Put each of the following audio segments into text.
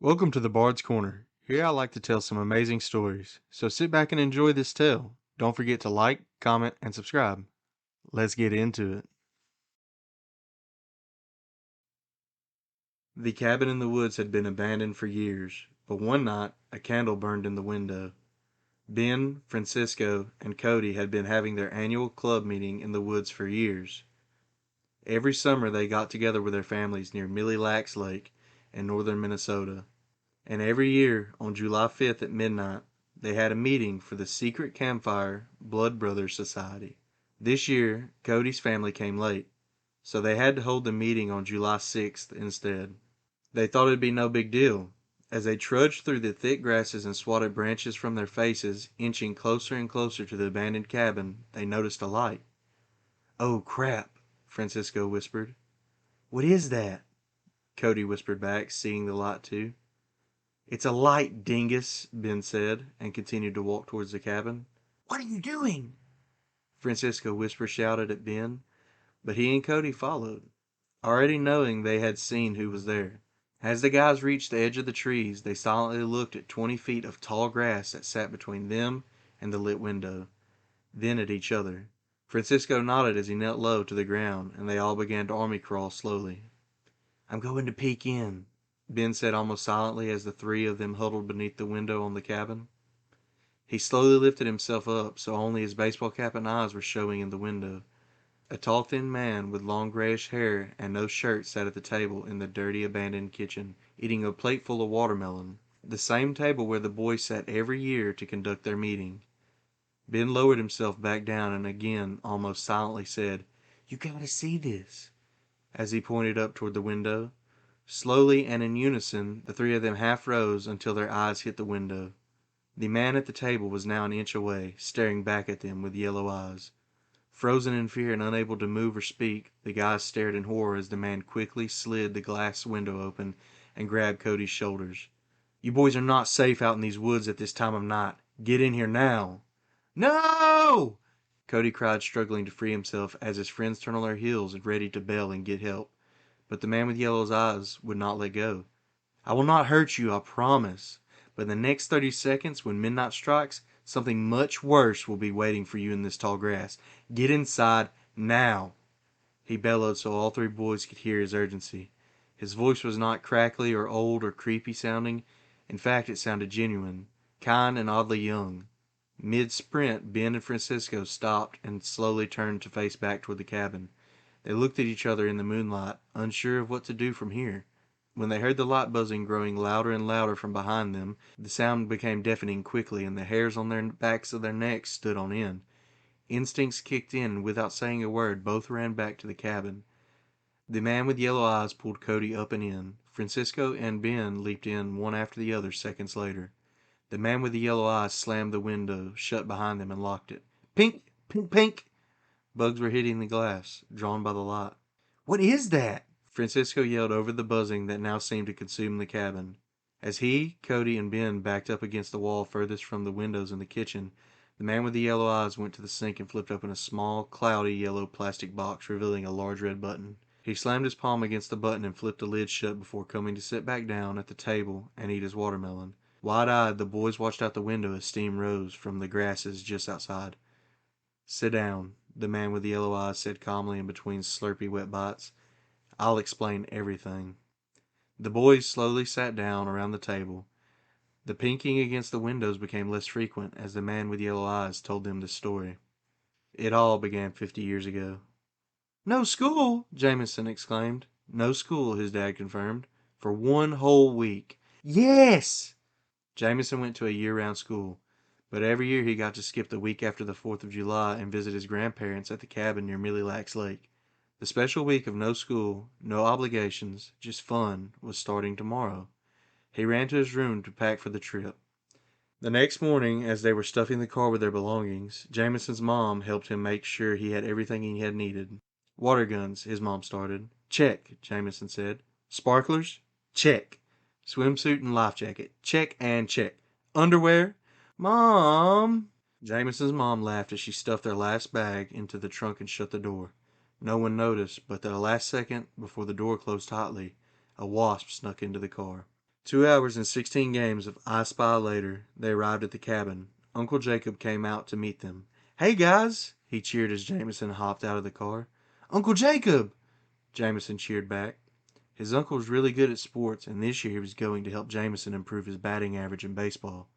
Welcome to the Bard's Corner. Here I like to tell some amazing stories, so sit back and enjoy this tale. Don't forget to like, comment, and subscribe. Let's get into it. The cabin in the woods had been abandoned for years, but one night a candle burned in the window. Ben, Francisco, and Cody had been having their annual club meeting in the woods for years. Every summer they got together with their families near Millie Lacs Lake in northern Minnesota. And every year, on July 5th at midnight, they had a meeting for the secret campfire Blood Brothers Society. This year, Cody's family came late, so they had to hold the meeting on July 6th instead. They thought it'd be no big deal. As they trudged through the thick grasses and swatted branches from their faces, inching closer and closer to the abandoned cabin, they noticed a light. "Oh, crap," Francisco whispered. "What is that?" Cody whispered back, seeing the light too. "It's a light, dingus," Ben said, and continued to walk towards the cabin. "What are you doing?" Francisco whisper shouted at Ben, but he and Cody followed, already knowing they had seen who was there. As the guys reached the edge of the trees, they silently looked at 20 feet of tall grass that sat between them and the lit window, then at each other. Francisco nodded as he knelt low to the ground, and they all began to army crawl slowly. "I'm going to peek in," Ben said almost silently as the three of them huddled beneath the window on the cabin. He slowly lifted himself up so only his baseball cap and eyes were showing in the window. A tall, thin man with long grayish hair and no shirt sat at the table in the dirty, abandoned kitchen, eating a plateful of watermelon, the same table where the boys sat every year to conduct their meeting. Ben lowered himself back down and again, almost silently, said, "You gotta see this," as he pointed up toward the window. Slowly and in unison, the three of them half rose until their eyes hit the window. The man at the table was now an inch away, staring back at them with yellow eyes. Frozen in fear and unable to move or speak, the guys stared in horror as the man quickly slid the glass window open and grabbed Cody's shoulders. "You boys are not safe out in these woods at this time of night. Get in here now." "No!" Cody cried, struggling to free himself as his friends turned on their heels ready to bail and get help. But the man with yellow eyes would not let go. "I will not hurt you, I promise. But in the next 30 seconds, when midnight strikes, something much worse will be waiting for you in this tall grass. Get inside now," he bellowed so all three boys could hear his urgency. His voice was not crackly or old or creepy sounding. In fact, it sounded genuine, kind, and oddly young. Mid-sprint, Ben and Francisco stopped and slowly turned to face back toward the cabin. They looked at each other in the moonlight, unsure of what to do from here. When they heard the light buzzing growing louder and louder from behind them, the sound became deafening quickly, and the hairs on their backs of their necks stood on end. Instincts kicked in, and without saying a word, both ran back to the cabin. The man with yellow eyes pulled Cody up and in. Francisco and Ben leaped in one after the other seconds later. The man with the yellow eyes slammed the window shut behind them and locked it. Pink! Pink! Pink! Bugs were hitting the glass, drawn by the light. "What is that?" Francisco yelled over the buzzing that now seemed to consume the cabin. As he, Cody, and Ben backed up against the wall furthest from the windows in the kitchen, the man with the yellow eyes went to the sink and flipped open a small, cloudy yellow plastic box, revealing a large red button. He slammed his palm against the button and flipped the lid shut before coming to sit back down at the table and eat his watermelon. Wide-eyed, the boys watched out the window as steam rose from the grasses just outside. "Sit down," the man with the yellow eyes said calmly in between slurpy wet bites. "I'll explain everything." The boys slowly sat down around the table. The pinking against the windows became less frequent as the man with yellow eyes told them the story. It all began 50 years ago. "No school!" Jameson exclaimed. "No school," his dad confirmed. "For one whole week." "Yes!" Jameson went to a year-round school, but every year he got to skip the week after the 4th of July and visit his grandparents at the cabin near Millie Lacs Lake. The special week of no school, no obligations, just fun, was starting tomorrow. He ran to his room to pack for the trip. The next morning, as they were stuffing the car with their belongings, Jameson's mom helped him make sure he had everything he had needed. "Water guns," his mom started. "Check," Jameson said. "Sparklers?" "Check." "Swimsuit and life jacket?" "Check and check." "Underwear?" "Mom!" Jameson's mom laughed as she stuffed their last bag into the trunk and shut the door. No one noticed, but the last second before the door closed tightly, a wasp snuck into the car. 2 hours and 16 games of I Spy later, they arrived at the cabin. Uncle Jacob came out to meet them. "Hey, guys!" he cheered as Jameson hopped out of the car. "Uncle Jacob!" Jameson cheered back. His uncle was really good at sports, and this year he was going to help Jameson improve his batting average in baseball.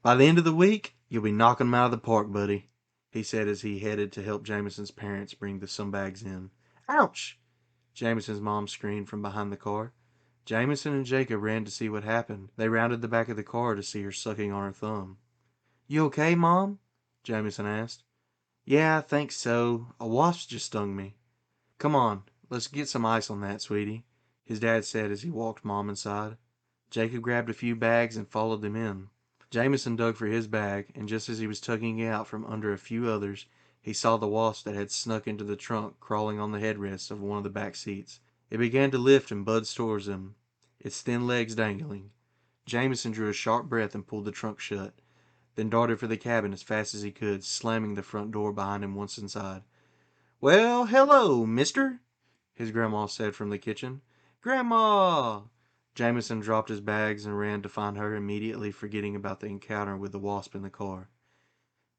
"By the end of the week, you'll be knocking 'em out of the park, buddy," he said as he headed to help Jameson's parents bring the some bags in. "Ouch!" Jameson's mom screamed from behind the car. Jameson and Jacob ran to see what happened. They rounded the back of the car to see her sucking on her thumb. "You okay, Mom?" Jameson asked. "Yeah, I think so. A wasp just stung me." "Come on, let's get some ice on that, sweetie," his dad said as he walked Mom inside. Jacob grabbed a few bags and followed them in. Jameson dug for his bag, and just as he was tugging it out from under a few others, he saw the wasp that had snuck into the trunk crawling on the headrests of one of the back seats. It began to lift and buzz towards him, its thin legs dangling. Jameson drew a sharp breath and pulled the trunk shut, then darted for the cabin as fast as he could, slamming the front door behind him once inside. "Well, hello, mister," his grandma said from the kitchen. "Grandma!" Jameson dropped his bags and ran to find her, immediately forgetting about the encounter with the wasp in the car.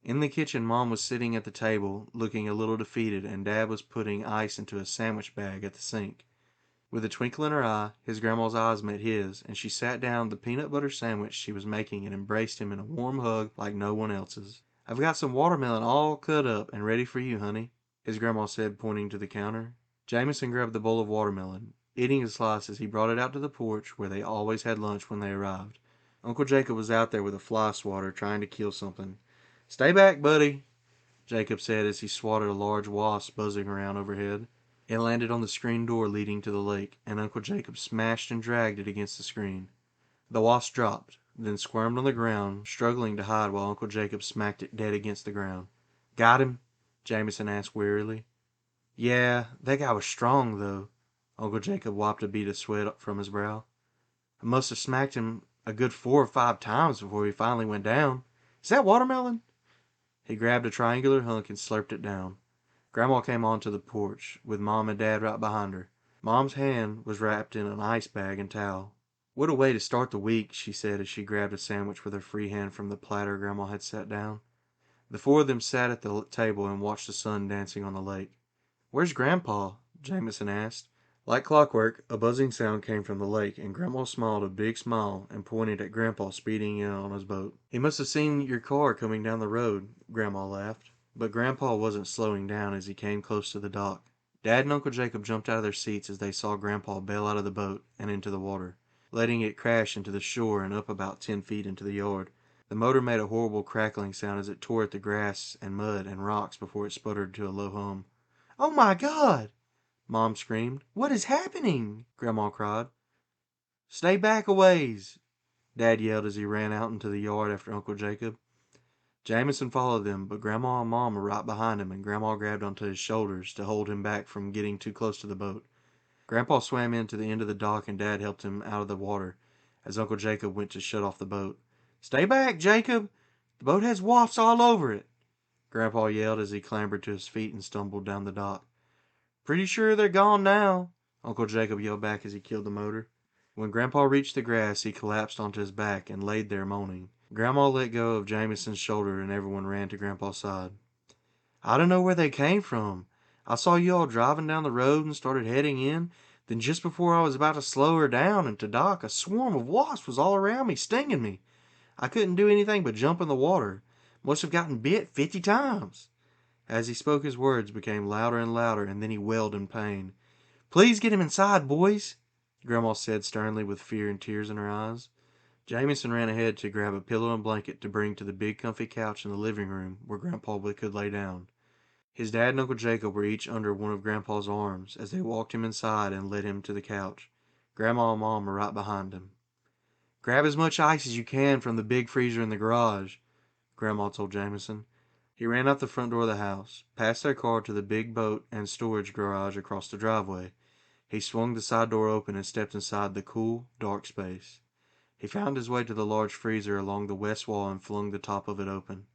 In the kitchen, Mom was sitting at the table, looking a little defeated, and Dad was putting ice into a sandwich bag at the sink. With a twinkle in her eye, his grandma's eyes met his, and she sat down the peanut butter sandwich she was making and embraced him in a warm hug like no one else's. "I've got some watermelon all cut up and ready for you, honey," his grandma said, pointing to the counter. Jameson grabbed the bowl of watermelon, eating a slice as he brought it out to the porch where they always had lunch when they arrived. Uncle Jacob was out there with a fly swatter trying to kill something. "Stay back, buddy," Jacob said as he swatted a large wasp buzzing around overhead. It landed on the screen door leading to the lake, and Uncle Jacob smashed and dragged it against the screen. The wasp dropped, then squirmed on the ground, struggling to hide while Uncle Jacob smacked it dead against the ground. "Got him?" Jameson asked wearily. "Yeah, that guy was strong, though." Uncle Jacob wiped a bead of sweat from his brow. "I must have smacked him a good 4 or 5 times before he finally went down. Is that watermelon?" He grabbed a triangular hunk and slurped it down. Grandma came onto the porch, with Mom and Dad right behind her. Mom's hand was wrapped in an ice bag and towel. "What a way to start the week," she said as she grabbed a sandwich with her free hand from the platter Grandma had set down. The four of them sat at the table and watched the sun dancing on the lake. "Where's Grandpa?" Jameson asked. Like clockwork, a buzzing sound came from the lake, and Grandma smiled a big smile and pointed at Grandpa speeding in on his boat. "He must have seen your car coming down the road," Grandma laughed. But Grandpa wasn't slowing down as he came close to the dock. Dad and Uncle Jacob jumped out of their seats as they saw Grandpa bail out of the boat and into the water, letting it crash into the shore and up about 10 feet into the yard. The motor made a horrible crackling sound as it tore at the grass and mud and rocks before it sputtered to a low hum. "Oh my God!" Mom screamed. "What is happening?" Grandma cried. "Stay back a ways," Dad yelled as he ran out into the yard after Uncle Jacob. Jameson followed them, but Grandma and Mom were right behind him, and Grandma grabbed onto his shoulders to hold him back from getting too close to the boat. Grandpa swam in to the end of the dock, and Dad helped him out of the water as Uncle Jacob went to shut off the boat. "Stay back, Jacob! The boat has wasps all over it!" Grandpa yelled as he clambered to his feet and stumbled down the dock. "Pretty sure they're gone now," Uncle Jacob yelled back as he killed the motor. When Grandpa reached the grass, he collapsed onto his back and laid there moaning. Grandma let go of Jameson's shoulder and everyone ran to Grandpa's side. "I don't know where they came from. I saw you all driving down the road and started heading in. Then just before I was about to slow her down and to dock, a swarm of wasps was all around me, stinging me. I couldn't do anything but jump in the water. Must have gotten bit 50 times. As he spoke, his words became louder and louder, and then he wailed in pain. "Please get him inside, boys," Grandma said sternly with fear and tears in her eyes. Jameson ran ahead to grab a pillow and blanket to bring to the big comfy couch in the living room where Grandpa could lay down. His dad and Uncle Jacob were each under one of Grandpa's arms as they walked him inside and led him to the couch. Grandma and Mom were right behind him. "Grab as much ice as you can from the big freezer in the garage," Grandma told Jameson. He ran out the front door of the house, past their car to the big boat and storage garage across the driveway. He swung the side door open and stepped inside the cool, dark space. He found his way to the large freezer along the west wall and flung the top of it open.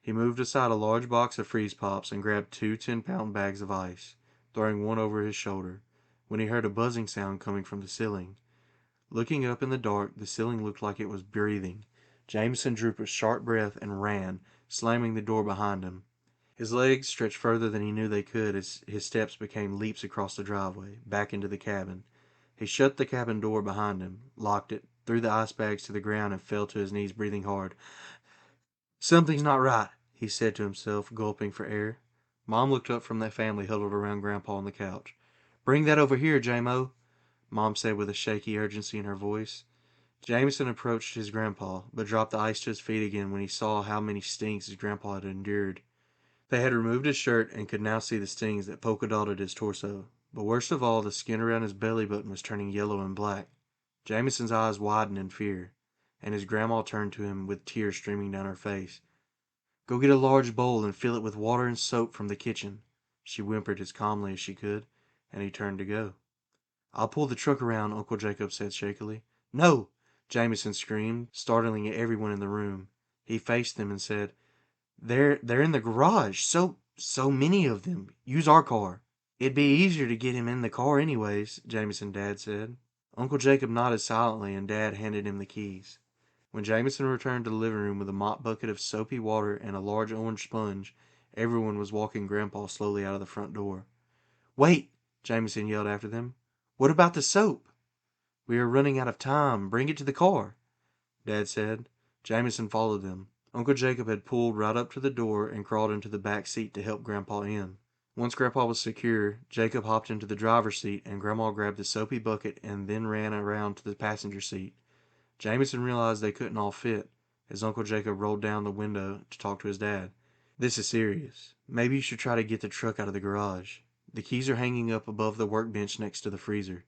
He moved aside a large box of freeze pops and grabbed two 10-pound bags of ice, throwing one over his shoulder, when he heard a buzzing sound coming from the ceiling. Looking up in the dark, the ceiling looked like it was breathing. Jameson drew a sharp breath and ran, slamming the door behind him. His legs stretched further than he knew they could as his steps became leaps across the driveway, back into the cabin. He shut the cabin door behind him, locked it, threw the ice bags to the ground, and fell to his knees, breathing hard. "Something's not right," he said to himself, gulping for air. Mom looked up from that family huddled around Grandpa on the couch. "Bring that over here, Jamo," Mom said with a shaky urgency in her voice. Jameson approached his grandpa, but dropped the ice to his feet again when he saw how many stings his grandpa had endured. They had removed his shirt and could now see the stings that polka-dotted his torso. But worst of all, the skin around his belly button was turning yellow and black. Jameson's eyes widened in fear, and his grandma turned to him with tears streaming down her face. "Go get a large bowl and fill it with water and soap from the kitchen," she whimpered as calmly as she could, and he turned to go. "I'll pull the truck around," Uncle Jacob said shakily. "No!" Jameson screamed, startling everyone in the room. He faced them and said, They're in the garage. So many of them. Use our car." "It'd be easier to get him in the car anyways," Jameson's dad said. Uncle Jacob nodded silently and Dad handed him the keys. When Jameson returned to the living room with a mop bucket of soapy water and a large orange sponge, everyone was walking Grandpa slowly out of the front door. "Wait!" Jameson yelled after them. "What about the soap?" "We are running out of time. Bring it to the car," Dad said. Jameson followed them. Uncle Jacob had pulled right up to the door and crawled into the back seat to help Grandpa in. Once Grandpa was secure, Jacob hopped into the driver's seat and Grandma grabbed the soapy bucket and then ran around to the passenger seat. Jameson realized they couldn't all fit as Uncle Jacob rolled down the window to talk to his dad. "This is serious. Maybe you should try to get the truck out of the garage. The keys are hanging up above the workbench next to the freezer.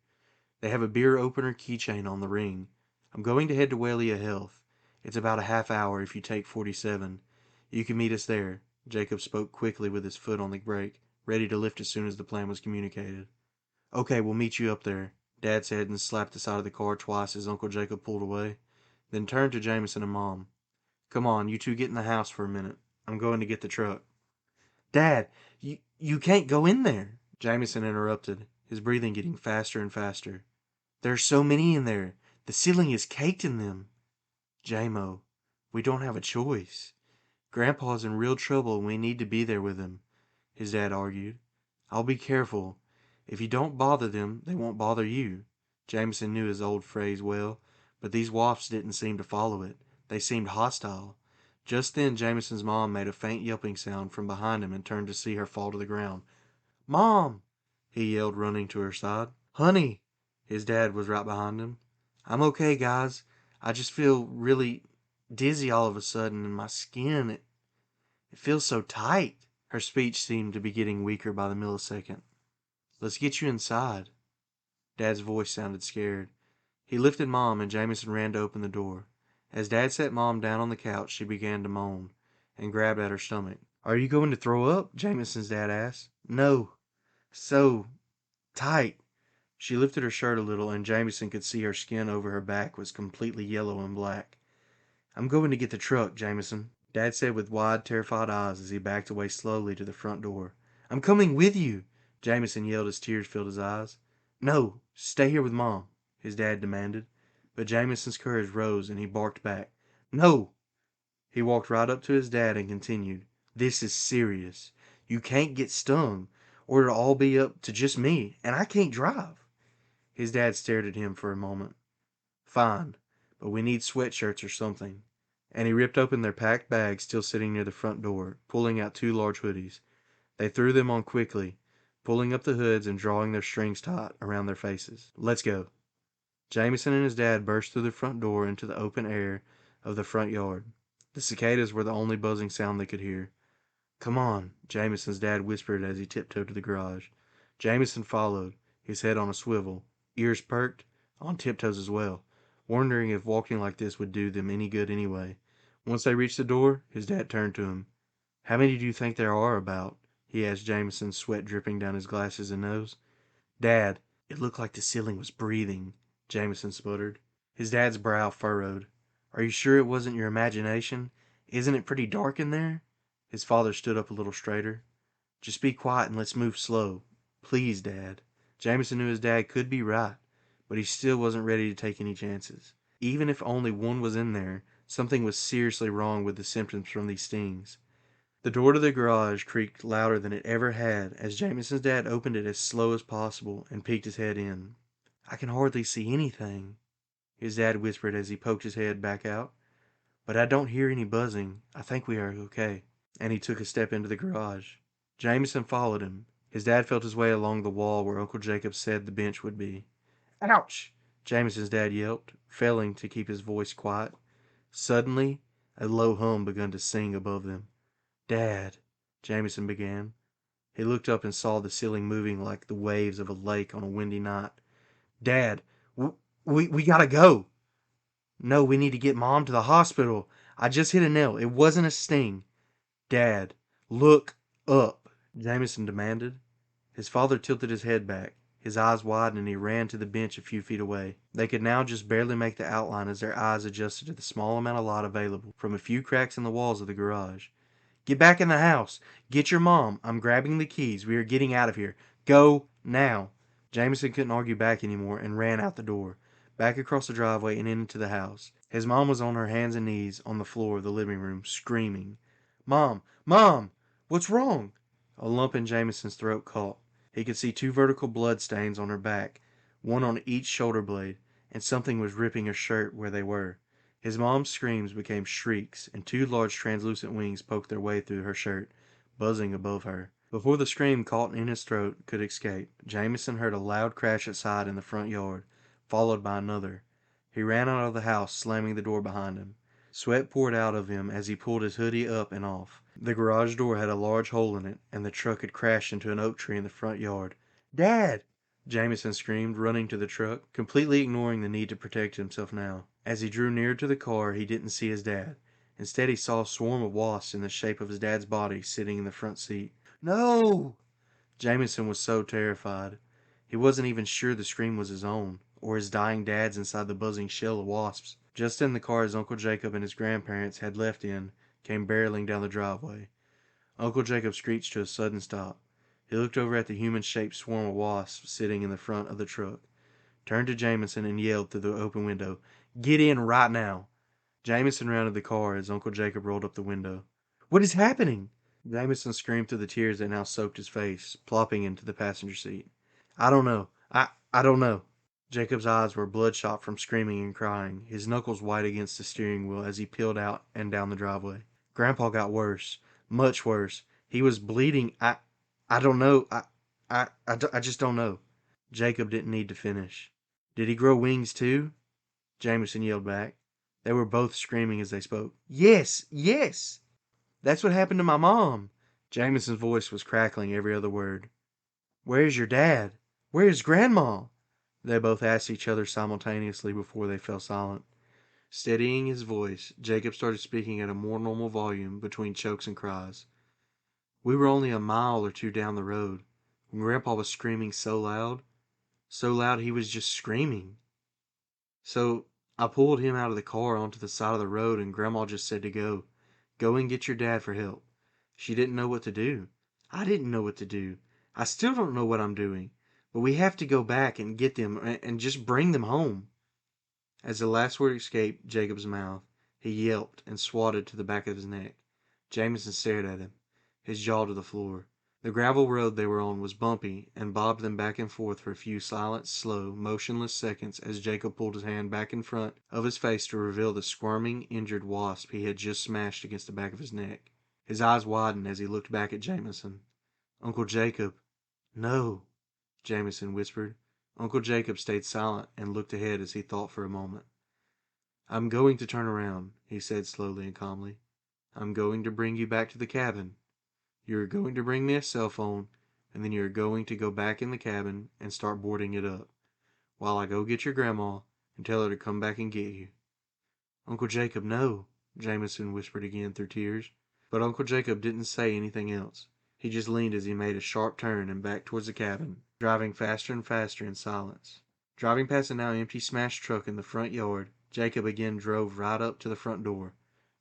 They have a beer opener keychain on the ring. I'm going to head to Wellia Health. It's about a half hour if you take 47. You can meet us there." Jacob spoke quickly with his foot on the brake, ready to lift as soon as the plan was communicated. "Okay, we'll meet you up there," Dad said and slapped the side of the car twice as Uncle Jacob pulled away, then turned to Jameson and Mom. "Come on, you two get in the house for a minute. I'm going to get the truck." "Dad, you can't go in there," Jameson interrupted, his breathing getting faster and faster. "There are so many in there. The ceiling is caked in them." "Jamo, we don't have a choice. Grandpa's in real trouble and we need to be there with him," his dad argued. "I'll be careful. If you don't bother them, they won't bother you." Jameson knew his old phrase well, but these wasps didn't seem to follow it. They seemed hostile. Just then Jameson's mom made a faint yelping sound from behind him and turned to see her fall to the ground. "Mom!" he yelled, running to her side. "Honey!" His dad was right behind him. "I'm okay, guys. I just feel really dizzy all of a sudden, and my skin, it feels so tight." Her speech seemed to be getting weaker by the millisecond. "Let's get you inside." Dad's voice sounded scared. He lifted Mom, and Jameson ran to open the door. As Dad set Mom down on the couch, she began to moan and grabbed at her stomach. "Are you going to throw up?" Jameson's dad asked. "No. So tight." She lifted her shirt a little, and Jameson could see her skin over her back was completely yellow and black. "I'm going to get the truck, Jameson," Dad said with wide, terrified eyes as he backed away slowly to the front door. "I'm coming with you," Jameson yelled as tears filled his eyes. "No, stay here with Mom," his dad demanded. But Jameson's courage rose and he barked back. "No!" He walked right up to his dad and continued, "This is serious. You can't get stung, or it'll all be up to just me, and I can't drive." His dad stared at him for a moment. "Fine, but we need sweatshirts or something." And he ripped open their packed bags still sitting near the front door, pulling out 2 large hoodies. They threw them on quickly, pulling up the hoods and drawing their strings taut around their faces. "Let's go." Jameson and his dad burst through the front door into the open air of the front yard. The cicadas were the only buzzing sound they could hear. "Come on," Jameson's dad whispered as he tiptoed to the garage. Jameson followed, his head on a swivel, ears perked, on tiptoes as well, wondering if walking like this would do them any good anyway. Once they reached the door, his dad turned to him. "How many do you think there are about?" he asked Jameson, sweat dripping down his glasses and nose. "Dad, it looked like the ceiling was breathing," Jameson sputtered. His dad's brow furrowed. "Are you sure it wasn't your imagination? Isn't it pretty dark in there?" His father stood up a little straighter. "Just be quiet and let's move slow. Please, Dad." Jameson knew his dad could be right, but he still wasn't ready to take any chances. Even if only one was in there, something was seriously wrong with the symptoms from these stings. The door to the garage creaked louder than it ever had as Jameson's dad opened it as slow as possible and peeked his head in. "I can hardly see anything," his dad whispered as he poked his head back out. "But I don't hear any buzzing. I think we are okay." And he took a step into the garage. Jameson followed him. His dad felt his way along the wall where Uncle Jacob said the bench would be. "Ouch!" Jameson's dad yelped, failing to keep his voice quiet. Suddenly, a low hum began to sing above them. "Dad," Jameson began. He looked up and saw the ceiling moving like the waves of a lake on a windy night. "Dad, we gotta go." "No, we need to get Mom to the hospital. I just hit a nail. It wasn't a sting." "Dad, look up," Jameson demanded. His father tilted his head back. His eyes widened and he ran to the bench a few feet away. They could now just barely make the outline as their eyes adjusted to the small amount of light available from a few cracks in the walls of the garage. "Get back in the house. Get your mom. I'm grabbing the keys. We are getting out of here. Go now." Jameson couldn't argue back anymore and ran out the door, back across the driveway and into the house. His mom was on her hands and knees on the floor of the living room, screaming. "Mom! Mom! What's wrong?" A lump in Jameson's throat caught. He could see 2 vertical blood stains on her back, one on each shoulder blade, and something was ripping her shirt where they were. His mom's screams became shrieks, and 2 large translucent wings poked their way through her shirt, buzzing above her. Before the scream caught in his throat could escape, Jameson heard a loud crash outside in the front yard, followed by another. He ran out of the house, slamming the door behind him. Sweat poured out of him as he pulled his hoodie up and off. The garage door had a large hole in it, and the truck had crashed into an oak tree in the front yard. "Dad!" Jameson screamed, running to the truck, completely ignoring the need to protect himself now. As he drew nearer to the car, he didn't see his dad. Instead, he saw a swarm of wasps in the shape of his dad's body sitting in the front seat. "No!" Jameson was so terrified. He wasn't even sure the scream was his own, or his dying dad's inside the buzzing shell of wasps. Just then the car his Uncle Jacob and his grandparents had left in came barreling down the driveway. Uncle Jacob screeched to a sudden stop. He looked over at the human-shaped swarm of wasps sitting in the front of the truck, turned to Jameson and yelled through the open window, "Get in right now!" Jameson rounded the car as Uncle Jacob rolled up the window. "What is happening?" Jameson screamed through the tears that now soaked his face, plopping into the passenger seat. "I don't know. I don't know." Jacob's eyes were bloodshot from screaming and crying, his knuckles white against the steering wheel as he peeled out and down the driveway. Grandpa got worse. Much worse. He was bleeding. I don't know. I just don't know. Jacob didn't need to finish. "Did he grow wings too?" Jameson yelled back. They were both screaming as they spoke. "Yes, yes! That's what happened to my mom." Jameson's voice was crackling every other word. "Where's your dad? Where's Grandma?" They both asked each other simultaneously before they fell silent. Steadying his voice, Jacob started speaking at a more normal volume between chokes and cries. "We were only a mile or 2 down the road when Grandpa was screaming so loud he was just screaming. So I pulled him out of the car onto the side of the road and Grandma just said to go and get your dad for help. She didn't know what to do. I didn't know what to do. I still don't know what I'm doing. But we have to go back and get them and just bring them home." As the last word escaped Jacob's mouth, he yelped and swatted to the back of his neck. Jameson stared at him, his jaw to the floor. The gravel road they were on was bumpy and bobbed them back and forth for a few silent, slow, motionless seconds as Jacob pulled his hand back in front of his face to reveal the squirming, injured wasp he had just smashed against the back of his neck. His eyes widened as he looked back at Jameson. "Uncle Jacob." "No," Jameson whispered. Uncle Jacob stayed silent and looked ahead as he thought for a moment. "I'm going to turn around," he said slowly and calmly. "I'm going to bring you back to the cabin. You're going to bring me a cell phone, and then you're going to go back in the cabin and start boarding it up, while I go get your grandma and tell her to come back and get you." "Uncle Jacob, no," Jameson whispered again through tears. But Uncle Jacob didn't say anything else. He just leaned as he made a sharp turn and back towards the cabin, driving faster and faster in silence. Driving past the now empty smashed truck in the front yard, Jacob again drove right up to the front door.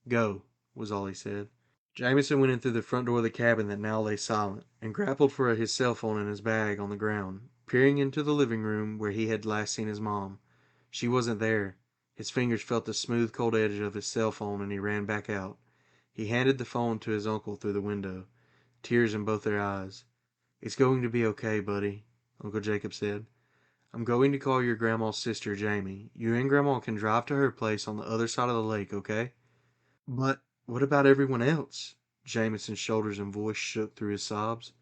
"Go," was all he said. Jameson went in through the front door of the cabin that now lay silent, and grappled for his cell phone in his bag on the ground. peering into the living room where he had last seen his mom. She wasn't there. His fingers felt the smooth, cold edge of his cell phone and he ran back out. He handed the phone to his uncle through the window, tears in both their eyes. "It's going to be okay, buddy," Uncle Jacob said. "I'm going to call your grandma's sister, Jamie. You and Grandma can drive to her place on the other side of the lake, okay?" "But what about everyone else?" Jamison's shoulders and voice shook through his sobs.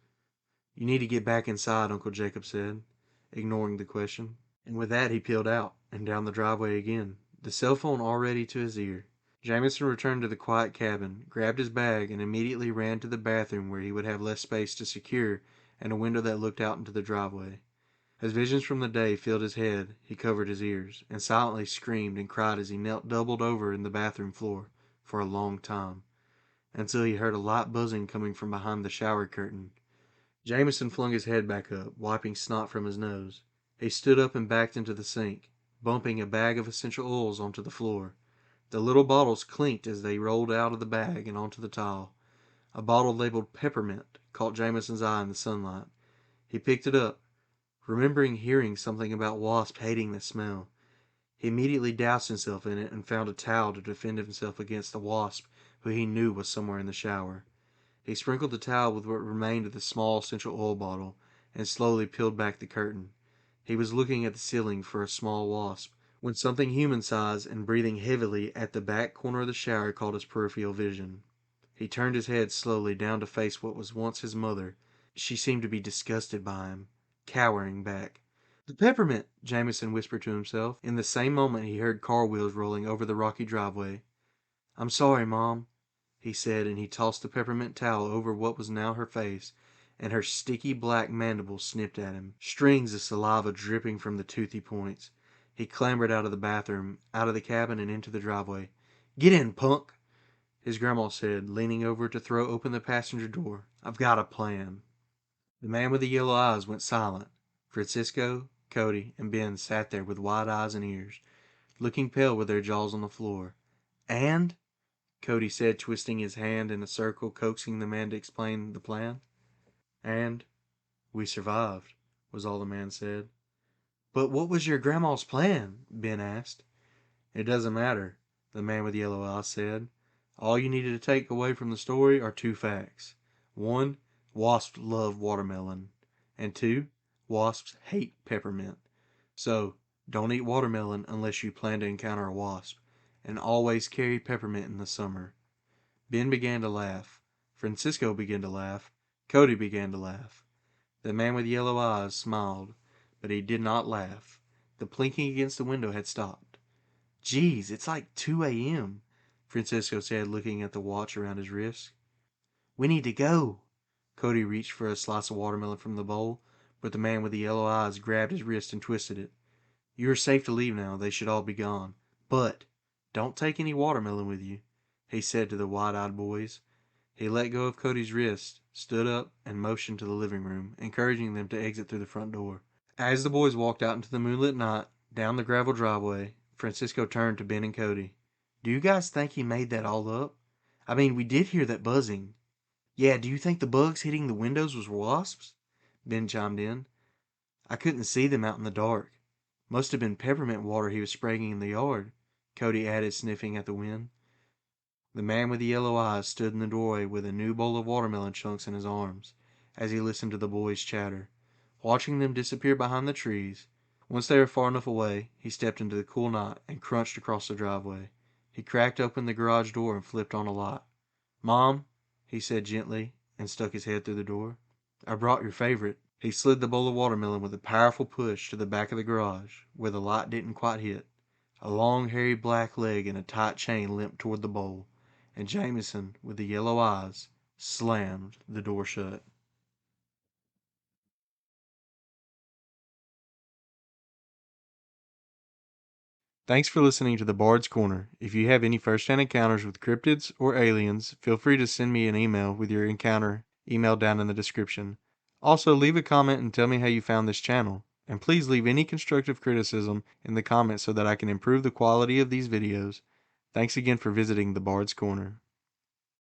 "You need to get back inside," Uncle Jacob said, ignoring the question. And with that he peeled out, and down the driveway again, the cell phone already to his ear. Jamison returned to the quiet cabin, grabbed his bag, and immediately ran to the bathroom where he would have less space to secure and a window that looked out into the driveway. As visions from the day filled his head, he covered his ears, and silently screamed and cried as he knelt doubled over in the bathroom floor for a long time, until he heard a light buzzing coming from behind the shower curtain. Jamison flung his head back up, wiping snot from his nose. He stood up and backed into the sink, bumping a bag of essential oils onto the floor. The little bottles clinked as they rolled out of the bag and onto the tile. A bottle labeled peppermint caught Jamison's eye in the sunlight. He picked it up, remembering hearing something about wasps hating the smell. He immediately doused himself in it and found a towel to defend himself against the wasp who he knew was somewhere in the shower. He sprinkled the towel with what remained of the small essential oil bottle and slowly peeled back the curtain. He was looking at the ceiling for a small wasp when something human-sized and breathing heavily at the back corner of the shower caught his peripheral vision. He turned his head slowly down to face what was once his mother. She seemed to be disgusted by him, cowering back. "The peppermint!" Jamison whispered to himself. In the same moment he heard car wheels rolling over the rocky driveway. "I'm sorry, Mom," he said, and he tossed the peppermint towel over what was now her face, and her sticky black mandibles snipped at him, strings of saliva dripping from the toothy points. He clambered out of the bathroom, out of the cabin, and into the driveway. "Get in, punk," his grandma said, leaning over to throw open the passenger door. "I've got a plan." The man with the yellow eyes went silent. Francisco, Cody, and Ben sat there with wide eyes and ears, looking pale with their jaws on the floor. "And?" Cody said, twisting his hand in a circle, coaxing the man to explain the plan. "And we survived," was all the man said. "But what was your grandma's plan?" Ben asked. "It doesn't matter," the man with yellow eyes said. "All you needed to take away from the story are two facts. One, wasps love watermelon. And two, wasps hate peppermint. So, don't eat watermelon unless you plan to encounter a wasp. And always carry peppermint in the summer." Ben began to laugh. Francisco began to laugh. Cody began to laugh. The man with yellow eyes smiled, but he did not laugh. The plinking against the window had stopped. "Geez, it's like 2 a.m.," Francisco said, looking at the watch around his wrist. "We need to go." Cody reached for a slice of watermelon from the bowl, but the man with the yellow eyes grabbed his wrist and twisted it. "You are safe to leave now. They should all be gone. But don't take any watermelon with you," he said to the wide-eyed boys. He let go of Cody's wrist, stood up, and motioned to the living room, encouraging them to exit through the front door. As the boys walked out into the moonlit night, down the gravel driveway, Francisco turned to Ben and Cody. "Do you guys think he made that all up? I mean, we did hear that buzzing." "Yeah, do you think the bugs hitting the windows was wasps?" Ben chimed in. "I couldn't see them out in the dark. Must have been peppermint water he was spraying in the yard," Cody added, sniffing at the wind. The man with the yellow eyes stood in the doorway with a new bowl of watermelon chunks in his arms, as he listened to the boys' chatter, watching them disappear behind the trees. Once they were far enough away, he stepped into the cool night and crunched across the driveway. He cracked open the garage door and flipped on a light. "Mom," he said gently, and stuck his head through the door. "I brought your favorite." He slid the bowl of watermelon with a powerful push to the back of the garage, where the light didn't quite hit. A long, hairy black leg and a tight chain limped toward the bowl, and Jamison, with the yellow eyes, slammed the door shut. Thanks for listening to the Bard's Corner. If you have any first-hand encounters with cryptids or aliens, feel free to send me an email with your encounter, email down in the description. Also, leave a comment and tell me how you found this channel. And please leave any constructive criticism in the comments so that I can improve the quality of these videos. Thanks again for visiting the Bard's Corner.